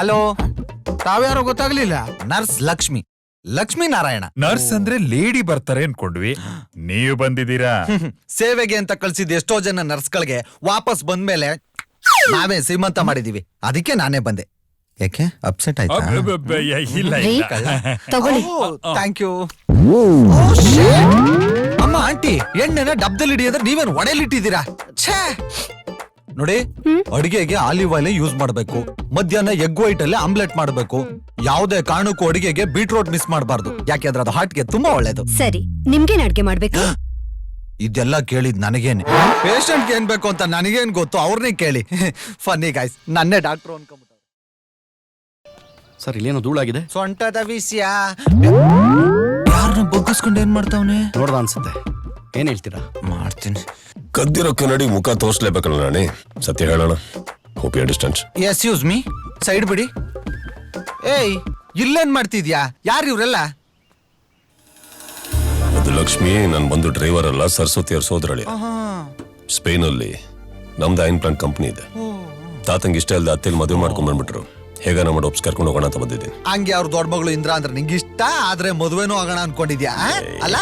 Hello, ತಾವ್ಯಾರೋ ಗೊತ್ತಾಗ್ಲಿಲ್ಲ? Nurse Lakshmi, Lakshmi Narayana. Nurse ಅಂದ್ರೆ lady ಬರ್ತಾರೆ ಅನ್ಕೊಂಡ್ವಿ, ನೀವು ಬಂದಿದ್ದೀರಾ. ಸೇವೆಗೆ ಅಂತ ಕಳ್ಸಿದ್ ಎಷ್ಟೋ ಜನ ನರ್ಸ್ಗಳಿಗೆ ವಾಪಸ್ ಬಂದ್ಮೇಲೆ ನಾವೇ ಶ್ರೀಮಂತ ಮಾಡಿದೀವಿ, ಅದಕ್ಕೆ ನಾನೇ ಬಂದೆ. ಯಾಕೆ ಅಪ್ಸೆಟ್ ಆಯ್ತಾ? ಇಲ್ಲ ತಗೊಳ್ಳಿ. Thank you. ಅಮ್ಮ, ಆಂಟಿ, ಎಣ್ಣೆನ ಡಬ್ದಲ್ಲಿ ಹಿಡಿಯಂದ್ರೆ ನೀವೇನು ಒಡೆಯಲ್ಲಿಟ್ಟಿದ್ದೀರಾ? ಛೇ ನೋಡಿ, ಅಡಿಗೆಗೆ ಆಲಿವ್ ಆಯಿಲ್ ಯೂಸ್ ಮಾಡಬೇಕು. ಮಧ್ಯಾಹ್ನ ಎಗ್ ವೈಟ್ ಅಲ್ಲಿ ಆಮ್ಲೆಟ್ ಮಾಡಬೇಕು. ಯಾವುದೇ ಕಾರಣಕ್ಕೂ ಅಡಿಗೆಗೆ ಬೀಟ್ರೋಟ್ ಮಿಸ್ ಮಾಡಬಾರ್ದು, ಯಾಕೆಂದ್ರೆ ಅದು ಹಾರ್ಟ್ಗೆ ತುಂಬಾ ಒಳ್ಳೇದು. ಸರಿ, ನಿಮ್ಗೇನ್ ಅಡ್ಗೆ ಮಾಡ್ಬೇಕು? ಇದೆಲ್ಲ ಕೇಳಿದ್ ನನಗೇನೆ, ಪೇಷಂಟ್ಗೆ ಏನ್ ಬೇಕು ಅಂತ ನನಗೇನ್ ಗೊತ್ತು, ಅವ್ರನ್ನೇ ಕೇಳಿ. ಫನ್ನಿ ಗಾಯ್ಸ್, ನನ್ನೇ ಡಾಕ್ಟರ್ ಅನ್ಕೊಂಬಿಟ್ಟ. ಸರ್, ಇಲ್ಲೇನೋ ಧೂಳಾಗಿದೆ. ಸೊಂಟದ ವಿಷಯ ಯಾರನ್ನ ಬಗ್ಗಿಸ್ಕೊಂಡು ಏನ್ ಮಾಡ್ತಾವನೆ ನೋಡ್ದ ಅನ್ಸುತ್ತೆ. ಏನ್ ಹೇಳ್ತೀರಾ? ಮಾಡ್ತೀನಿ. ಕದ್ದಿರೋ ಕನ್ನಡಿ ಮುಖ ತೋರ್ಸ್ಲೇಬೇಕಲ್ಲ ನಾಣಿ, ಸತ್ಯ ಹೇಳೋಣ. Hope you understand. Excuse me, side ಬಿಡಿ. ಏಯ್, ಇಲ್ಲೇನ್ ಮಾಡ್ತಿದ್ಯಾ? ಯಾರು ಇವ್ರೆಲ್ಲ? ಅದು ಲಕ್ಷ್ಮಿ, ನಾನು ಬಂದು ಡ್ರೈವರ್ ಅಲ್ಲ, ಸರಸ್ವತಿ ಅವ್ರ ಸೋದರಳಿ. ಸ್ಪೇನ್ ಅಲ್ಲಿ ನಮ್ದು ಐನ್ ಪ್ಲಾಂಟ್ ಕಂಪ್ನಿ ಇದೆ. ತಾತಂಗೆ ಇಷ್ಟ ಇಲ್ಲದೆ ಅತ್ತೆಲ್ ಮದುವೆ ಮಾಡ್ಕೊಂಡ್ ಬಂದ್ಬಿಟ್ರು. ಹೇಗ ನಮ್ಮ ಒಪ್ಸ್ ಕರ್ಕೊಂಡು ಹೋಗೋಣ ಅಂತ ಬಂದಿದ್ದೀನಿ. ಹಂಗೆ ಅವ್ರ ದೊಡ್ಡ ಮಗಳು ಇಂದ್ರ ಅಂದ್ರೆ ನಿಂಗೆ ಇಷ್ಟ, ಆದ್ರೆ ಮದುವೆನೂ ಆಗೋಣ ಅನ್ಕೊಂಡಿದ್ಯಾ ಅಲ್ಲ?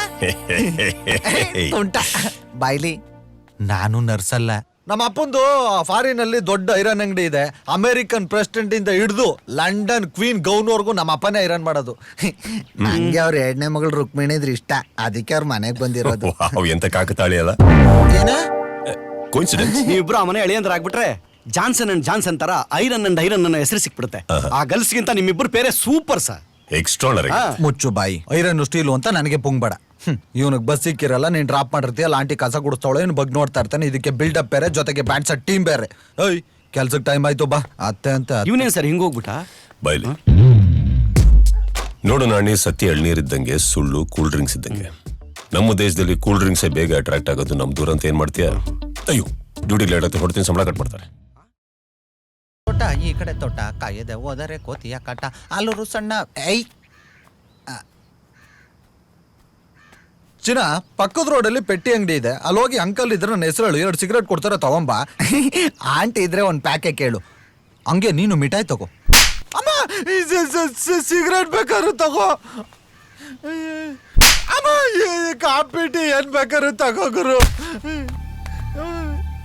ಬಾಯ್ಲಿ, ನಾನು ನರ್ಸ್ ಅಲ್ಲ. ನಮ್ಮ ಅಪ್ಪಂದು ಫಾರಿನ್ ಅಲ್ಲಿ ದೊಡ್ಡ ಐರನ್ ಅಂಗಡಿ ಇದೆ. ಅಮೆರಿಕನ್ ಪ್ರೆಸಿಡೆಂಟ್ ಇಂದ ಹಿಡಿದು ಲಂಡನ್ ಕ್ವೀನ್ ಗೌನ್ವರ್ಗೂ ನಮ್ಮ ಅಪ್ಪನೇ ಐರನ್ ಮಾಡೋದು. ಹಂಗೆ ಅವ್ರ ಎರಡನೇ ಮಗಳು ರುಕ್ಮಿಣಿದ್ರೆ ಇಷ್ಟ, ಅದಕ್ಕೆ ಅವ್ರ ಮನೆಗ್ ಬಂದಿರೋದು. ಎಂತ ಕಾಕತಾಳಿ ಅಲ್ಲ. ಏನ ಕೋಇನ್ಸಿಡೆನ್ಸ್? ನೀವಿಬ್ರು ಆ ಮನೆ ಎಳೆಯಂದ್ರ ಆಗ್ಬಿಟ್ರೆ ಜಾನ್ಸನ್ ಅಂಡ್ ಜಾನ್ಸನ್ ತರ ಐರನ್ ಅಂಡ್ ಐರನ್ ಅನ್ನೋ ಹೆಸರು ಸಿಕ್ಬಿಡುತ್ತೆ. ಆ ಗಲ್ಸ್ಗಿಂತ ನಿಮ್ಮಿಬ್ರು ಬೇರೆ ಸೂಪರ್ ಸರ್. ಎಕ್ಸ್ಟ್ರಾನರಿ. ಮುಚ್ಚು ಬಾಯಿ, ಐರನ್ ಸ್ಟೀಲು ಅಂತ ನನಗೆ ಪುಂಗ್ಬೇಡ. ಇವನಿಗೆ ಬಸ್ ಸಿಕ್ಕಿರಲ್ಲ, ನೀನ್ ಡ್ರಾಪ್ ಮಾಡಿರ್ತೀಯಲ್ಲ, ಆಂಟಿ ಕಸ ಗುಡಿಸ್ತಾವಳೆ, ಇವ್ನು ಬಗ್ಗೆ ನೋಡ್ತಾ ಇರ್ತಾನೆ. ಇದಕ್ಕೆ ಬಿಲ್ಡಪ್ ಬೇರೆ, ಜೊತೆಗೆ ಬ್ಯಾಟ್ಸ್ ಟೀಮ್ ಬೇರೆ. ಏಯ್, ಕೆಲ್ಸಕ್ಕೆ ಟೈಮ್ ಆಯ್ತು, ಬಾ ಅತ್ತೆ ಅಂತ. ಇವನೇನ್ ಸರ್ ಹಿಂಗೋಗ್ಬಿಟ್ಟ? ಬಾಯ್ಲಿ ನೋಡು ನಾಣಿ, ಸತ್ಯ ಎಳ್ನೀರಿದ್ದಂಗೆ, ಸುಳ್ಳು ಕೂಲ್ ಡ್ರಿಂಕ್ಸ್ ಇದ್ದಂಗೆ. ನಮ್ಮ ದೇಶದಲ್ಲಿ ಕೂಲ್ ಡ್ರಿಂಕ್ಸೇ ಬೇಗ ಅಟ್ರಾಕ್ಟ್ ಆಗೋದು. ನಮ್ ದೂರ ಅಂತ ಏನ್ ಮಾಡ್ತೀಯ? ಅಯ್ಯೋ, ಡ್ಯೂಟಿ ಲೇಟ್ ಆಗುತ್ತೆ, ಹೊಡ್ತೀನಿ, ಸಂಬಳ ಕಟ್ ಮಾಡ್ತಾರೆ. ತೋಟ ಈ ಕಡೆ ತೋಟ, ಕಾಯದೆ ಹೋದರೆ ಕೋತಿಯ ಕಾಟ, ಆಲೂರು ಸಣ್ಣ. ಐ ಚಿನ್ನ, ಪಕ್ಕದ ರೋಡಲ್ಲಿ ಪೆಟ್ಟಿ ಅಂಗಡಿ ಇದೆ, ಅಲ್ಲಿ ಹೋಗಿ ಅಂಕಲ್ ಇದ್ರೆ ನನ್ನ ಹೆಸರು ಹೇಳು, 2 ಸಿಗರೇಟ್ ಕೊಡ್ತಾರೆ, ತಗೊಂಬಾ. ಆಂಟಿ ಇದ್ರೆ ಒಂದು ಪ್ಯಾಕೆ ಕೇಳು. ಹಂಗೆ ನೀನು ಮಿಠಾಯಿ ತಗೋ. ಅಮ್ಮ, ಸಿಗರೇಟ್ ಬೇಕಾದ್ರು ತಗೋ. ಅಮ್ಮ, ಕಾಪಿ ಟೀ ಏನ್ ಬೇಕಾದ್ರು ತಗೋ ಗುರು.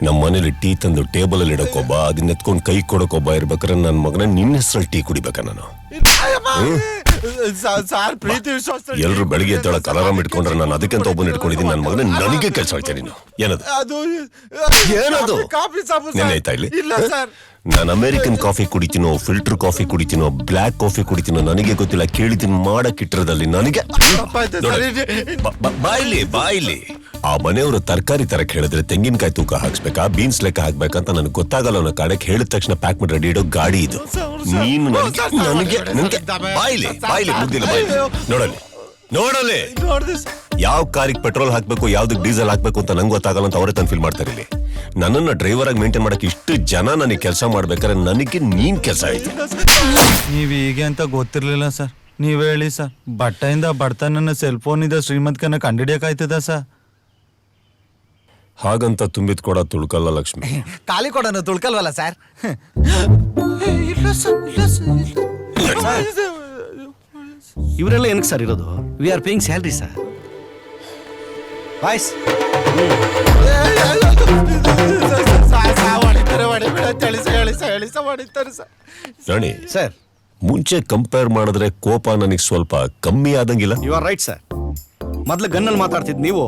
ನಮ್ಮ ಮನೇಲಿ ಟೀ ತಂದು ಟೇಬಲ್ ಅಲ್ಲಿ ಇಡಕ್ಕೊಬ್ಬ, ಅದನ್ನ ಎತ್ಕೊಂಡು ಕೈ ಕೊಡಕ್ಕೊಬ್ಬ ಇರ್ಬೇಕಾರೆ ನನ್ನ ಮಗನ ನಿನ್ನ ಹೆಸರಲ್ಲಿ ಟೀ ಕುಡಿಬೇಕಾ ನಾನು? ಎಲ್ರು ಬೆಳಿಗ್ಗೆ ಎದ್ದೊಳಕ್ ಅಲಾರಾಮ್ ಇಟ್ಕೊಂಡ್ರೆ ನಾನು ಅದಕ್ಕೆಂತ ಒಬ್ಬನ ಇಟ್ಕೊಂಡಿದ್ದೀನಿ. ನನ್ನ ಮಗನ ನನಗೆ ಕೆಲಸ ಹೇಳ್ತೀನಿ ನೀನು. ಏನದು ಏನದು? ನೆನೆ ಆಯ್ತಾ ಇಲ್ಲಿ? ನಾನು ಅಮೆರಿಕನ್ ಕಾಫಿ ಕುಡಿತೀನೋ, ಫಿಲ್ಟರ್ ಕಾಫಿ ಕುಡಿತೀನೋ, ಬ್ಲ್ಯಾಕ್ ಕಾಫಿ ಕುಡಿತೀನೋ ನನಗೆ ಗೊತ್ತಿಲ್ಲ. ಕೇಳಿದ್ದೀನಿ ಮಾಡಕ್ಕಿಟ್ಟಿರೋದಲ್ಲಿ ನನಗೆ. ಬಾಯಿಲಿ ಆ ಮನೆಯವರು ತರಕಾರಿ ತರಕ್ ಹೇಳಿದ್ರೆ ತೆಂಗಿನಕಾಯಿ ತೂಕ ಹಾಕ್ಸ್ಬೇಕಾ, ಬೀನ್ಸ್ ಲೆಕ್ಕ ಹಾಕ್ಬೇಕಂತ ನನಗೆ ಗೊತ್ತಾಗಲ್ಲ. ಅವನ ಕಾಡಕ್ಕೆ ಹೇಳಿದ ತಕ್ಷಣ ಪ್ಯಾಕ್ ಮಾಡಿ ರೆಡಿ ಇಡೋ ಗಾಡಿ ಇದು. ನೀನು ನನಗೆ ಬಾಯಿಲಿ ಮುದ್ದಿಲ್ಲ. ನೋಡಲಿ ಯಾವ ಕಾರಿಗೆ ಪೆಟ್ರೋಲ್ ಹಾಕ್ಬೇಕು, ಯಾವ್ದಕ್ ಡೀಸೆಲ್ ಹಾಕ್ಬೇಕು ಅಂತ ನಂಗೆ ಗೊತ್ತಾಗಲ್ಲ ಅಂತ ಅವರೇ ತಂದು ಫೀಲ್ ಮಾಡ್ತಾರೆ. ಇಲ್ಲಿ ನನ್ನನ್ನ ಡ್ರೈವರ್ ಆಗಿ ಮೇಂಟೈನ್ ಮಾಡಕ್ಕೆ ಇಷ್ಟು ಜನ ನನಗೆ ಕೆಲಸ ಮಾಡ್ಬೇಕಾದ್ರೆ ನನಗೆ ನೀನ್ ಕೆಲಸ ಆಯ್ತು. ನೀವ್ ಹೀಗೆ ಅಂತ ಗೊತ್ತಿರ್ಲಿಲ್ಲ ಸರ್. ನೀವ್ ಹೇಳಿ ಸರ್, ಬಟ್ಟೆಯಿಂದ ಬಡತನ ಸೆಲ್ ಫೋನ್ ಇಂದ ಶ್ರೀಮಂತಕನ ಕಂಡಿಡಿಯಕಾಯ್ತದ ಸರ್? ಹಾಗಂತ ತುಂಬಿದ್ ಕೊಡ ತುಳ್ಕಲ್ಲ ಲಕ್ಷ್ಮಿ. ಖಾಲಿ ಕೊಡೋನು ತುಳ್ಕಲ್ವಲ್ಲ ಸರ್? ಇವರೆಲ್ಲ ಏನಕ್ಕೆ ಸರ್ ಇರೋದು? We are paying salary sir. Boys, Rani sir, ಮುಂಚೆ ಕಂಪೇರ್ ಮಾಡಿದ್ರೆ ಕೋಪ ನನಗೆ ಸ್ವಲ್ಪ ಕಮ್ಮಿ ಆದಂಗಿಲ್ಲ. You are right sir. ಮೊದ್ಲು ಗನ್ನಲ್ಲಿ ಮಾತಾಡ್ತಿದ್ ನೀವು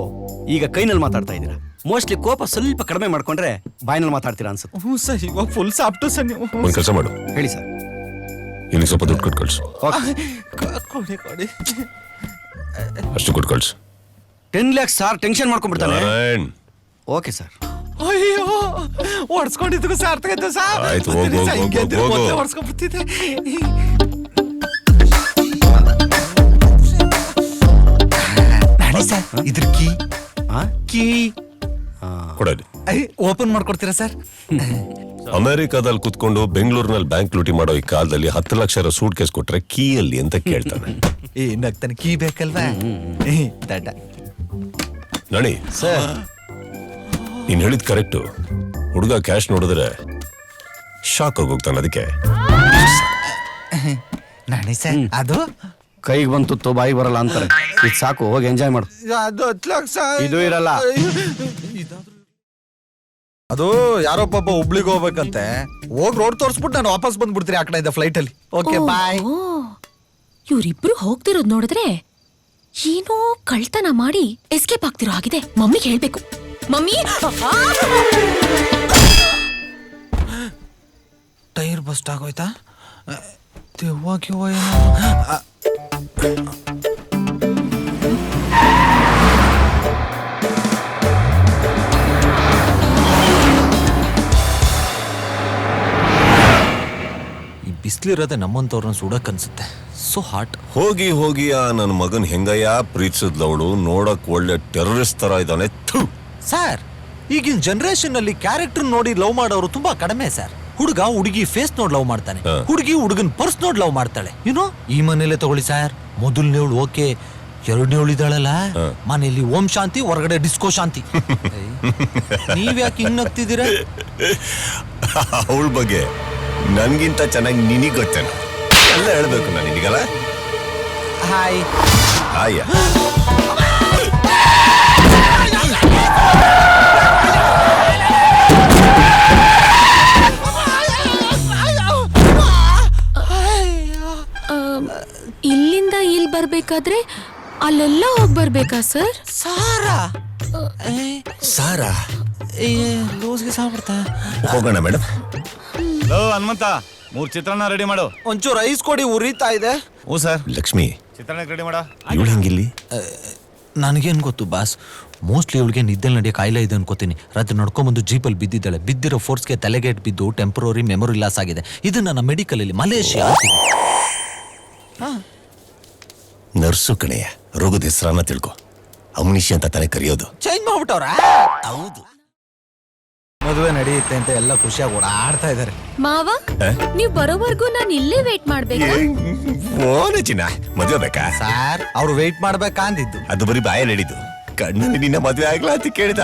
ಈಗ ಕೈನಲ್ಲಿ ಮಾತಾಡ್ತಾ ಇದ್ದೀರಾ. ಮೋಸ್ಟ್ಲಿ ಕೋಪ ಸ್ವಲ್ಪ ಕಡಿಮೆ ಮಾಡ್ಕೊಂಡ್ರೆ ಬಾಯ್ನಲ್ಲಿ ಮಾತಾಡ್ತೀರಾ ಅನ್ಸುತ್ತೆ. ಹ್ಞೂ ಸರ್, ಇವಾಗ ಫುಲ್ ಸಾಫ್ಟು ಸರ್ ನೀವು. ಒಂದ್ ಕೆಲಸ ಮಾಡು, ಹೇಳಿ ಸರ್. ಇಲ್ಲಿ ಸ್ವಲ್ಪ ದುಡ್ಡು ಕೊಟ್ಟು ಕಳ್ಸು. ಕೊಡಿ. ಅಷ್ಟು ಕೊಟ್ಟು ಕಳ್ಸು. 10 lakhs ಸರ್, ಟೆನ್ಷನ್ ಮಾಡ್ಕೊಂಡ್ಬಿಡ್ತಾನೆ. Narayan, okay sir. ಅಯ್ಯೋ, ಓಡಿಸ್ಕೊಂಡಿದ್ದಕ್ಕೂ ಸಾರ್ಥಕ ಆಯ್ತು ಸರ್. ಆಯ್ತು, ಹೋಗು. ಓಡಿಸ್ಕೊಂಡ್ಬಿಡ್ತಿದ್ದೆ. ಸರ್, ಇದ್ರ ಕೀ ಕೊಡಲಿ. ಓಪನ್ ಮಾಡ್ಕೊಡ್ತೀರಾ ಸರ್? ಅಮೆರಿಕಾದಲ್ಲಿ ಕುತ್ಕೊಂಡು ಬೆಂಗಳೂರಿನಲ್ಲಿ ಬ್ಯಾಂಕ್ ಲೂಟಿ ಮಾಡೋ ಈ ಕಾಲದಲ್ಲಿ 10 ಲಕ್ಷ ಸೂಟ್ ಕೇಸ್ ಕೊಟ್ರೆ ಕೀಯಲ್ಲಿ ಅಂತ ಕೇಳ್ತಾನೆ. ನಗ್ತಾನೆ, ಕೀ ಬೇಕಲ್ವಾ? ದಡ್ಡ ನಣಿ ಸರ್, ನೀನ್ ಹೇಳಿದ್ ಕರೆಕ್ಟು. ಹುಡುಗ ಕ್ಯಾಶ್ ನೋಡಿದ್ರೆ ಶಾಕ್ ಆಗೋಗ್ತಾನೆ. ಅದಕ್ಕೆ ಬನ್ನಿ ಸರ್ ಅದು ಕೈಗೆ ಬಂತು ಬಾಯಿಗೆ ಬರಲ್ಲ ಅಂತಾರೆ. ಇದು ಸಾಕು, ಹೋಗಿ ಎಂಜಾಯ್ ಮಾಡು. ಅದು 10 ಲಕ್ಷ ಇದು ಇರಲ್ಲ. ಅದು ಯಾರೋ ಪಾಪ ಹುಬ್ಳಿಗೆ ಹೋಗ್ಬೇಕಂತೆ, ಹೋಗಿ ರೋಡ್ ತೋರಿಸ್ಬಿಟ್ಟು ನಾನು ವಾಪಸ್ ಬಂದ್ಬಿಡ್ತೀನಿ ಆ ಕಡೆ ಫ್ಲೈಟ್ ಅಲ್ಲಿ. Okay bye. ಇವ್ರಿಬ್ರು ಹೋಗ್ತಿರೋದ್ ನೋಡಿದ್ರೆ ಏನೋ ಕಳ್ತನ ಮಾಡಿ ಎಸ್ಕೇಪ್ ಆಗ್ತಿರೋ ಆಗಿದೆ. ಮಮ್ಮಿಗೆ ಹೇಳ್ಬೇಕು. ಮಮ್ಮಿ, ಟೈರ್ ಬಸ್ಟ್ ಆಗೋಯ್ತಾ? ದೆವ್ವಾಗಿ ಈ ಬಿಸಿಲಿರೋದೆ ನಮ್ಮಂತವ್ರನ್ನ ಸುಡಕ್ ಅನ್ಸುತ್ತೆ. So hot. ಹೋಗಿ ಹೋಗಿ ಆ ನನ್ನ ಮಗನ್ ಹೆಂಗಯ್ಯ ಪ್ರೀತಿಸಿದ್ಲವಳು, ನೋಡಕ್ ಒಳ್ಳೆ ಟೆರರಿಸ್ಟ್ ತರ ಇದ್ದಾನೆ. ಸರ್, ಈಗಿನ ಜನರೇಷನ್ ಅಲ್ಲಿ ಕ್ಯಾರೆಕ್ಟರ್ ನೋಡಿ ಲವ್ ಮಾಡೋರು ತುಂಬಾ ಕಡಿಮೆ ಸರ್. ಹುಡುಗ ಹುಡುಗಿ ಫೇಸ್ ನೋಡ್ ಲವ್ ಮಾಡ್ತಾನೆ, ಹುಡುಗಿ ಹುಡುಗನ್ ಪರ್ಸ್ ನೋಡ್ ಲವ್ ಮಾಡ್ತಾಳೆ. ಯುನೋ, ಈ ಮನೇಲೆ ತಗೊಳ್ಳಿ ಸರ್, ಮೊದಲನೇವಳು ಓಕೆ, ಎರಡನೇವಳು ಇದ್ದಾಳಲ್ಲ ಮನೆಯಲ್ಲಿ ಓಂ ಶಾಂತಿ, ಹೊರಗಡೆ ಡಿಸ್ಕೋ ಶಾಂತಿ. ನೀವ್ಯಾಕೆ ಹಿಂಗ್ ನಗ್ತಿದ್ದೀರಾ? ಅವಳ ಬಗ್ಗೆ ನನ್ಗಿಂತ ಚೆನ್ನಾಗಿ ನಿನಗ್ ಗೊತ್ತೇನ ಎಲ್ಲ ಹೇಳ್ಬೇಕು ನಾನು ನಿನಗಲ್ಲ. ಹಾಯ್. ಆಯ್ಯ ಇಲ್ಲಿಂದ ಇಲ್ಲಿ ಬರ್ಬೇಕಾದ್ರೆ ಅಲ್ಲೆಲ್ಲ ಹೋಗ್ ಬರ್ಬೇಕಾ ಸರ್? ಸಾರಾ ಸಾರಾ ಲೂಸ್ಗೆ ಸಾಬಿಡ್ತಾ. ಹೋಗೋಣ ಮೇಡಮ್. ಹನುಮಂತ, 3 ಚಿತ್ರಾನ್ನ ರೆಡಿ ಮಾಡು. ಒಂಚೂರು ಐಸ್ ಕೊಡಿ, ಉರಿತಾ ಇದೆ. ಹ್ಞೂ ಸರ್. ಲಕ್ಷ್ಮಿ, ಚಿತ್ರಾನ್ನಕ್ಕೆ ರೆಡಿ ಮಾಡ. ಇವಳು ಹೆಂಗಿಲ್ಲಿ? ನನಗೇನ್ ಗೊತ್ತು ಬಾಸ್, ಮೋಸ್ಟ್ಲಿ ಇವಳಿಗೆ ನಿದ್ದೆ ನಡೆಯೋ ಕಾಯಿಲೆ ಇದೆ ಅನ್ಕೋತೀನಿ. ರಾತ್ರಿ ನಡ್ಕೊಂಬಂದು ಜೀಪಲ್ಲಿ ಬಿದ್ದಿದ್ದಾಳೆ. ಬಿದ್ದಿರೋ ಫೋರ್ಸ್ಗೆ ತಲೆಗೇಟ್ ಬಿದ್ದು ಟೆಂಪರರಿ ಮೆಮೊರಿ ಲಾಸ್ ಆಗಿದೆ. ಇದು ನನ್ನ ಮೆಡಿಕಲ್ ಅಲ್ಲಿ ಮಲೇಷಿಯಾ. ನರ್ಸು ಕಣೆಯ, ರೋಗದ ಹೆಸರನ್ನ ತಿಳ್ಕೊ. ಅಮ್ನಿಷಿ ಅಂತ ತಾನೇ ಕರೆಯೋದು. ಚೇಂಜ್ ಮಾಡ್ಬಿಟ್ಟವ್ರ. ಹೌದು. ಮದುವೆ ನಡೆಯುತ್ತೆ ಅಂತ ಎಲ್ಲ ಖುಷಿಯಾಗಿ ಓಡಾಡ್ತಾ ಇದಾರೆ. ಮಾವ, ನೀವ್ ಬರೋವರೆಗೂ ನಾನು ಇಲ್ಲೇ ವೇಟ್ ಮಾಡ್ಬೇಕಾ? ಓನ ಚಿನ್ನ, ಮದುವೆ ಬೇಕಾ? ಸಾರ್, ಅವ್ರು ವೆಯ್ಟ್ ಮಾಡ್ಬೇಕಾ ಅಂದಿದ್ದು. ಅದು ಬರೀ ಬಾಯಲ್ಲಿ ಹೇಳಿದ್ದು. ಕಣ್ಣಲ್ಲಿ ನಿನ್ನ ಮದುವೆ ಆಗ್ಲಾ ಅಂತ ಕೇಳಿದ.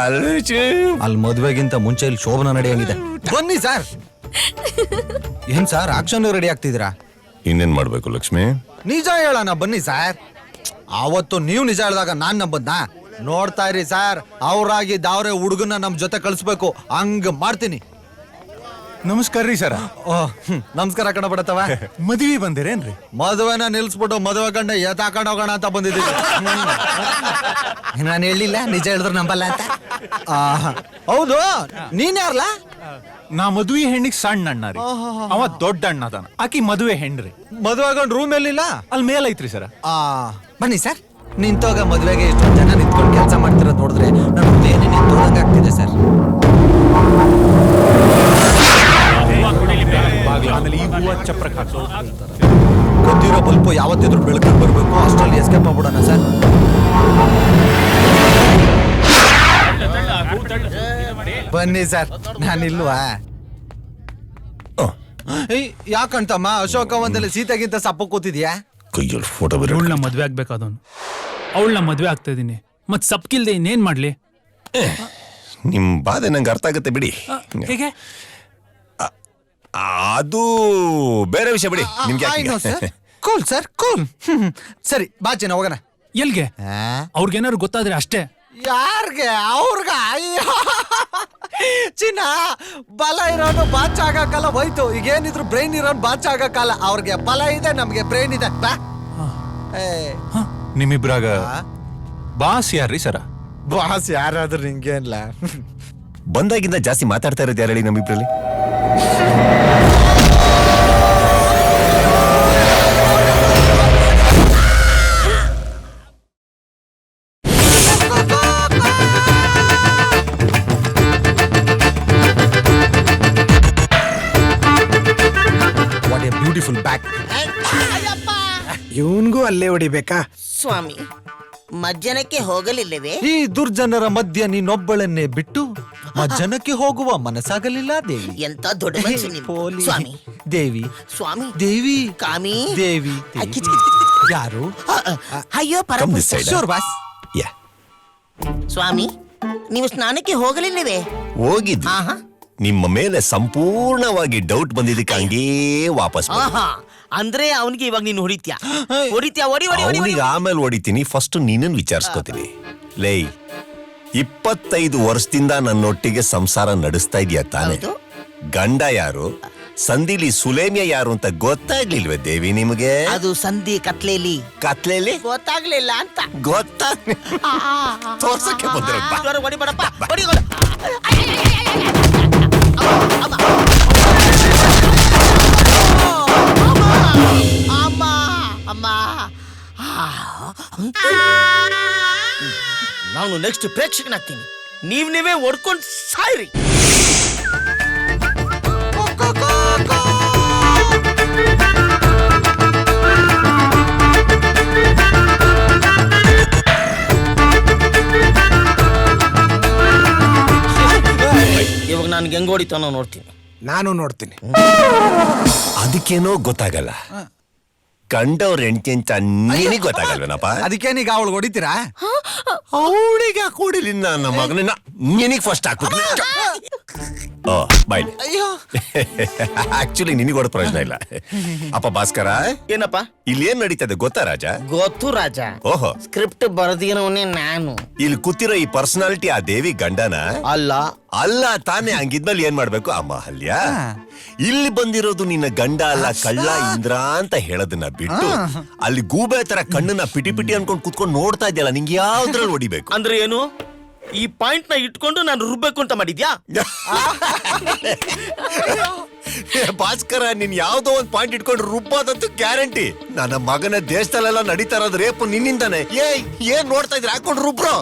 ಅಲ್ಲಿ ಮದುವೆಗಿಂತ ಮುಂಚೆ ಇಲ್ಲಿ ಶೋಭನ ನಡೆಯಂಗಿದೆ. ಬನ್ನಿ ಸರ್. ಏನ್ ಸರ್, ಆಕ್ಷನ್ ರೆಡಿ ಆಗ್ತಿದ್ದೀರಾ? ಇನ್ನೇನ್ ಮಾಡ್ಬೇಕು ಲಕ್ಷ್ಮಿ? ನಿಜ ಹೇಳೋಣ ಬನ್ನಿ ಸರ್. ಅವತ್ತು ನೀವು ನಿಜ ಹೇಳಿದಾಗ ನಾನ್ ನಂಬದ್ನ? ನೋಡ್ತಾ ಇರಿ ಸರ್, ಅವ್ರಾಗಿ ದಾವ್ರೆ ಹುಡುಗನ ನಮ್ ಜೊತೆ ಕಳಿಸ್ಬೇಕು, ಹಂಗ ಮಾಡ್ತೀನಿ. ನಮಸ್ಕಾರ ರೀ ಸರ. ನಮಸ್ಕಾರ ಕಣ ಬಿಡತ್ತವ. ಮದುವೆ ಬಂದಿರೇನ್ರಿ? ಮದುವೆನ ನಿಲ್ಸ್ಬಿಟ್ಟು ಮದುವೆ ಗಂಡ ಎತ್ತಾಕೊಂಡು ಹೋಗೋಣ ಅಂತ ಬಂದಿದ್ದೀವಿ. ನಾನು ಹೇಳಿಲ್ಲ ನಿಜ ಹೇಳಿದ್ರು ನಂಬಲ್ಲ ಅಂತ. ಹೌದು, ನೀನ್ ಯಾರ್ಲ? ನಾ ಮದುವೆ ಹೆಣ್ಣಿಗೆ ಸಣ್ಣ ಅಣ್ಣ ರೀ, ಅವ ದೊಡ್ಡ ಅಣ್ಣ ಅದಾನ. ಆಕಿ ಮದುವೆ ಹೆಣ್ರಿ. ಮದುವೆ ಗಂಡ ರೂಮ್ ಎಲ್ಲಿಲ್ಲ? ಅಲ್ಲಿ ಮೇಲೈತ್ರಿ ಸರ. ಬನ್ನಿ ಸರ್. ನಿಂತೋಗ ಮದುವೆಗೆ ಇಷ್ಟೊಂದು ಜನ ನಿಂತ್ಕೊಂಡು ಕೆಲಸ ಮಾಡ್ತಿರೋದು ನೋಡಿದ್ರೆ ನನ್ನ ಹೃದಯನೇ ನಿಂತೋದಂಗ ಆಗ್ತಿದೆ ಸರ್. ಆಮೇಲೆ ಈ ಹೂವ ಚಪ್ರಕಾಶ ಗೊತ್ತಿರೋ ಬಲ್ಪು ಯಾವತ್ತಿದ್ರು ಬೆಳಕಲ್ಲಿ ಬರ್ಬೇಕು. ಅಷ್ಟರಲ್ಲಿ ಎಸ್ಕೇಪ್ ಆಗ್ಬಿಡೋಣ ಸರ್. ಬನ್ನಿ ಸರ್, ನಾನಿಲ್ವಾ? ಯಾಕಂತಮ್ಮ ಅಶೋಕ ಒಂದಲ್ಲಿ ಸೀತೆಗಿಂತ ಸಪ್ಪ ಕೂತಿದ್ಯಾ? ಕೈಯಲ್ಲಿ ಫೋಟೋ ಬರ. ಅವಳನ್ನ ಮದ್ವೆ ಆಗ್ಬೇಕಾದವನು, ಅವಳನ್ನ ಮದ್ವೆ ಆಗ್ತಾ ಇದೀನಿ. ಮತ್ ಸಪ್ಕಿಲ್ದೆ ಇನ್ನೇನ್ ಮಾಡ್ಲಿ? ನಿಮ್ ಬಾಧೆ ನಂಗೆ ಅರ್ಥ ಆಗತ್ತೆ ಬಿಡಿ. ಹೇಗೆ? ಅದು ಬೇರೆ ವಿಷಯ ಬಿಡಿ. ನಿಮ್ಗೆ ಕೂಲ್ ಸರ್, ಕೂಲ್. ಸರಿ ಬಾ ಚಿನ್ನ ಹೋಗೋಣ. ಎಲ್ಗೆ? ಅವ್ರಿಗೇನಾದ್ರು ಗೊತ್ತಾದ್ರೆ ಅಷ್ಟೇ. ಯಾರ್ಗೆ? ಅವ್ರಗ? ಚಿನ್ನ, ಬಲ ಇರೋನು ಬಾಚ್ ಆಗಕ್ಕಲ್ಲ, ಹೋಯ್ತು. ಈಗೇನಿದ್ರು ಬ್ರೈನ್ ಇರೋನು ಬಾಚ್ ಆಗಕ್ಕಲ್ಲ. ಅವ್ರಿಗೆ ಬಲ ಇದೆ, ನಮ್ಗೆ ಬ್ರೈನ್ ಇದೆ. ಬಾ. ನಿಮ್ಮಿಬ್ರಾಗ ಬಾಸ್ ಯಾರ್ರಿ ಸರ? ಬಾಸ್ ಯಾರಾದ್ರೂ ನಿಂಗೇನ್ಲ? ಬಂದಾಗಿಂದ ಜಾಸ್ತಿ ಮಾತಾಡ್ತಾ ಇರೋದು ಯಾರು ಹೇಳಿ ನಮ್ಮಿಬ್ರಲ್ಲಿ? What a beautiful back. ಇವನ್ಗೂ ಅಲ್ಲೇ ಹೊಡಿಬೇಕಾ? ಸ್ವಾಮಿ, ಮಜ್ಜನಕ್ಕೆ ಹೋಗಲಿಲ್ಲವೇ? ಈ ದುರ್ಜನರ ಮಧ್ಯ ನೀನೊಬ್ಬಳನ್ನೇ ಬಿಟ್ಟು ಮಜ್ಜನಕ್ಕೆ ಹೋಗುವ ಮನಸ್ಸಾಗಲಿಲ್ಲ ದೇವಿ. ಎಂತ ದೊಡ್ಡ ಮನುಷ್ಯ ನೀವು. ಪೋಲಿ. ಸ್ವಾಮಿ, ದೇವಿ, ಸ್ವಾಮಿ, ದೇವಿ, ಕಾಮಿ, ದೇವಿ, ಕಿಚ್ ಕಿಚ್ ಕಿಚ್ ಕಿಚ್. ಯಾರು? ಅಯ್ಯೋ Come this ಪರಮ. side. Sure boss. ಯಾ, ಸ್ವಾಮಿ, ನೀವು ಸ್ನಾನಕ್ಕೆ ಹೋಗಲಿಲ್ಲವೇ? ಹೋಗಿದ್ವಿ. ಆಹಾ. ನಿಮ್ಮ ಮೇಲೆ ಸಂಪೂರ್ಣವಾಗಿ ಡೌಟ್ ಬಂದಿದ್ದಕ್ಕೆ ಹಂಗೇ ವಾಪಸ್ ಬಂದೆ. ಆಹಾ, ಅಂದ್ರೆ ಅವನಿಗೆ ಇವಾಗ ನೀನು ಹೊಡಿತ್ಯಾ ಹೊಡಿ ಹೊಡಿ ಹೊಡಿ ಅವನಿಗೆ ಆಮೇಲೆ ಹೊಡಿತೀನಿ, ಫಸ್ಟ್ ನೀನನ್ ವಿಚಾರಿಸ್ಕೋತೀನಿ. ಲೇ, 25 ವರ್ಷದಿಂದ ನನ್ನೊಟ್ಟಿಗೆ ಸಂಸಾರ ನಡೆಸ್ತಾ ಇದೀಯ ತಾನೆ? ಹೌದು. ಗಂಡ ಯಾರು, ಸಂಧಿಲಿ ಸುಲೇಮ್ಯ ಯಾರು ಅಂತ ಗೊತ್ತಾಗ್ಲಿಲ್ವೇ ದೇವಿ ನಿಮಗೆ? ಅದು ಸಂಧಿ ಕತ್ಲೇಲಿ ಕತ್ಲೇಲಿ ಗೊತ್ತಾಗ್ಲಿಲ್ಲ ಅಂತ ಗೊತ್ತಾ? ತೋರ್ಸಕ್ಕೆ ಬಂದ್ರಪ್ಪ. ಜೋರ ಹೊಡಿಬೇಡಪ್ಪ ಹೊಡಿ ಹೊಡಿ. ಅಮ್ಮ ಅಮ್ಮ ನಾನು ನೆಕ್ಸ್ಟ್ ಪ್ರೇಕ್ಷಕನಾಗ್ತೀನಿ, ನೀವೇ ಹೊಡ್ಕೊಂಡು ಸಾಯ್ರಿ. ಇವಾಗ ನನ್ಗೆ ಹೆಂಗ್ ಹೊಡಿತಾನೋ ನೋಡ್ತೀನಿ. ನಾನು ನೋಡ್ತೀನಿ. ಅದಕ್ಕೇನೋ ಗೊತ್ತಾಗಲ್ಲ. ಕಂಡವ್ರ ಹೆಂಡತಿ ಅಂತ ನಿನಗೆ ಗೊತ್ತಾಗಲ್ವೇನಪ್ಪ? ಅದಕ್ಕೇನೀಗ ಅವಳು ಹೊಡಿತೀರಾ? ಅವಳಿಗೆ ಕೊಡಿಲಿ ನನ್ನ ಮಗನ ನಿನಗೆ ಫಸ್ಟ್ ಹಾಕ್ಬಿಟ್ಟು ಬಾಯ್ಲಿ. ಆಕ್ಚುಲಿ ನಿನಗೆ ಹೊಡೆದ ಪ್ರಯೋಜನ ಇಲ್ಲ. ಅಪ್ಪ ಭಾಸ್ಕರ, ಏನಪ್ಪ ಇಲ್ಲಿ ಏನ್ ನಡೀತದೆ ಗೊತ್ತಾ ರಾಜ? ಗೊತ್ತು ರಾಜ. ಓಹೋ, ಸ್ಕ್ರಿಪ್ಟ್ ಬರ್ದಿರೋನೇ ನಾನು. ಇಲ್ಲಿ ಕೂತಿರೋ ಈ ಪರ್ಸನಾಲಿಟಿ ಆ ದೇವಿ ಗಂಡನ ಅಲ್ಲ ಅಲ್ಲ ತಾನೇ? ಹಂಗಿದ್ಮೇಲೆ ಏನ್ ಮಾಡ್ಬೇಕು ಅಮ್ಮ ಅಲ್ಯ? ಇಲ್ಲಿ ಬಂದಿರೋದು ನಿನ್ನ ಗಂಡ ಅಲ್ಲ, ಕಳ್ಳ ಇಂದ್ರ ಅಂತ ಹೇಳೋದನ್ನ ಬಿಟ್ಟು ಅಲ್ಲಿ ಗೂಬೆ ತರ ಕಣ್ಣನ್ನ ಪಿಟಿ ಪಿಟಿ ಅನ್ಕೊಂಡ್ ಕುತ್ಕೊಂಡು ನೋಡ್ತಾ ಇದೆಯಲ್ಲ, ನಿಂಗೆ ಯಾವ್ದ್ರಲ್ಲಿ ಹೊಡಿಬೇಕು? ಅಂದ್ರೆ ಏನು? ಈ ಪಾಯಿಂಟ್ ನ ಇಟ್ಕೊಂಡು ನಾನು ರುಬ್ಬೇಕು ಅಂತ ಮಾಡಿದ್ಯಾ? ಭಾಸ್ಕರ, ನೀನ್ ಯಾವ್ದೋ ಒಂದ್ ಪಾಯಿಂಟ್ ಇಟ್ಕೊಂಡು ರುಬ್ಬೋದಂತೂ ಗ್ಯಾರಂಟಿ. ನನ್ನ ಮಗನ ದೇಶದಲ್ಲೆಲ್ಲ ನಡೀತಾ ಇರೋದು ರೇಪು ನಿನ್ನಿಂದಾನೆ. ಏನ್ ನೋಡ್ತಾ ಇದ್ರೆ ಹಾಕೊಂಡು ರುಬ್ರೋ.